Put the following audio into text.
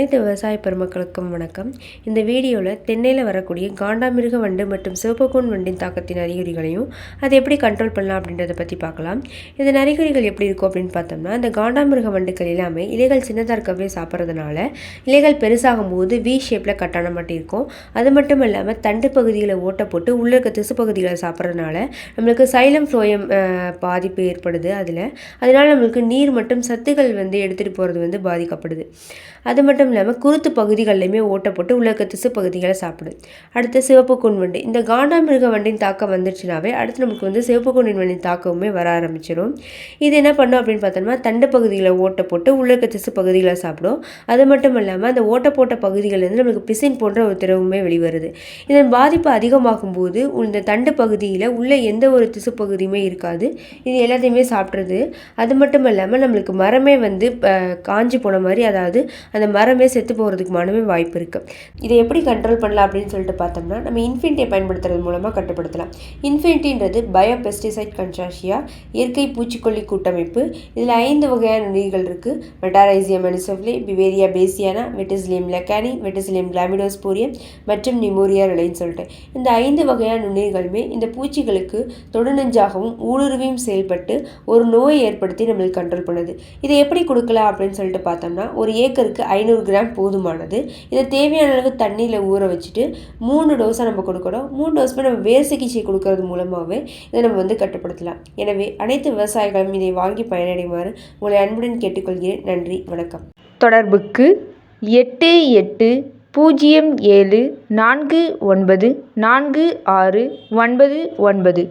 அனைத்து விவசாய பெருமக்களுக்கும் வணக்கம். இந்த வீடியோவில் தென்னையில் வரக்கூடிய காண்டாமிருக வண்டு மற்றும் சிவப்புக்கூன் வண்டின் தாக்கத்தின் அறிகுறிகளையும் அதை எப்படி கண்ட்ரோல் பண்ணலாம் அப்படின்றத பற்றி பார்க்கலாம். இந்த அறிகுறிகள் எப்படி இருக்கும் அப்படின்னு பார்த்தோம்னா, இந்த காண்டாமிருக வண்டுகள் எல்லாமே இலைகள் சின்னதாக இருக்கவே சாப்பிட்றதுனால இலைகள் பெருசாகும் போது வி ஷேப்பில் கட்டான மாட்டி இருக்கும். அது மட்டும் இல்லாமல் தண்டு பகுதிகளை ஓட்ட போட்டு உள்ள இருக்க திசு பகுதிகளை சாப்பிட்றதுனால நம்மளுக்கு சைலம் ஃப்ளோயம் பாதிப்பு ஏற்படுது. அதனால நம்மளுக்கு நீர் மற்றும் சத்துக்கள் எடுத்துகிட்டு போகிறது பாதிக்கப்படுது. அது மட்டும் இல்லாமல் குருத்து பகுதிகளிலுமே ஓட்ட போட்டு உள்ள இருக்க திசு பகுதிகளை சாப்பிடுது. அடுத்து சிவப்புக்கூன் வண்டு. இந்த காண்டாமிருக வண்டின் தாக்கம் வந்துச்சுனாவே அடுத்து நமக்கு சிவப்புக்கூன் வண்டின் தாக்கமுமே வர ஆரம்பிச்சிடும். இது என்ன பண்ணும் அப்படின்னு பார்த்தோம்னா, தண்டு பகுதிகளை ஓட்ட போட்டு உள்ள இருக்க திசு பகுதிகளை சாப்பிடும். அது மட்டும் இல்லாமல் அந்த ஓட்ட போட்ட பகுதிகளிலிருந்து நம்மளுக்கு பிசின் போன்ற ஒரு திரவமே வெளிவருது. இதன் பாதிப்பு அதிகமாகும் போது இந்த தண்டு பகுதியில் உள்ள எந்த ஒரு திசு பகுதியுமே இருக்காது. இது எல்லாத்தையுமே சாப்பிட்றது. அது மட்டும் இல்லாமல் நம்மளுக்கு மரமே காஞ்சி போன மாதிரி, அதாவது அந்த மரமே செத்து போகிறதுக்குமானவே வாய்ப்பு இருக்குது. இதை எப்படி கண்ட்ரோல் பண்ணலாம் அப்படின்னு சொல்லிட்டு பார்த்தோம்னா, நம்ம இன்ஃபினிட்டியை பயன்படுத்துறது மூலமாக கட்டுப்படுத்தலாம். இன்ஃபினிட்டின்றது பயோ பெஸ்டிசைட் கன்சார்ஷியா, இயற்கை பூச்சிக்கொல்லி கூட்டமைப்பு. இதில் 5 வகையான நுண்ணுயிர்கள் இருக்குது. Metarhizium anisopliae, Beauveria பேசியானா, Verticillium lecanii, Verticillium கிளாமிடோஸ்போரியம் மற்றும் நிமோரியா ரிலைன்னு சொல்லிட்டு இந்த 5 வகையான நுண்ணுயிர்களுமே இந்த பூச்சிகளுக்கு தொடுநெஞ்சாகவும் ஊடுருவியும் செயல்பட்டு ஒரு நோயை ஏற்படுத்தி நம்மளுக்கு கண்ட்ரோல் பண்ணுது. இதை எப்படி கொடுக்கலாம் அப்படின்னு சொல்லிட்டு பார்த்தோம்னா, ஒரு ஏக்கருக்கு 500 கிராம் போதுமானது. இதை தேவையான அளவு தண்ணியில் ஊற வச்சுட்டு 3 டோஸாக நம்ம கொடுக்கணும். 3 டோஸுமே நம்ம வேர் சிகிச்சை கொடுக்கறது மூலமாகவே இதை நம்ம கட்டுப்படுத்தலாம். எனவே அனைத்து விவசாயிகளும் இதை வாங்கி பயனடையுமாறு உங்களை அன்புடன் கேட்டுக்கொள்கிறேன். நன்றி, வணக்கம். தொடர்புக்கு 8807 49 4699.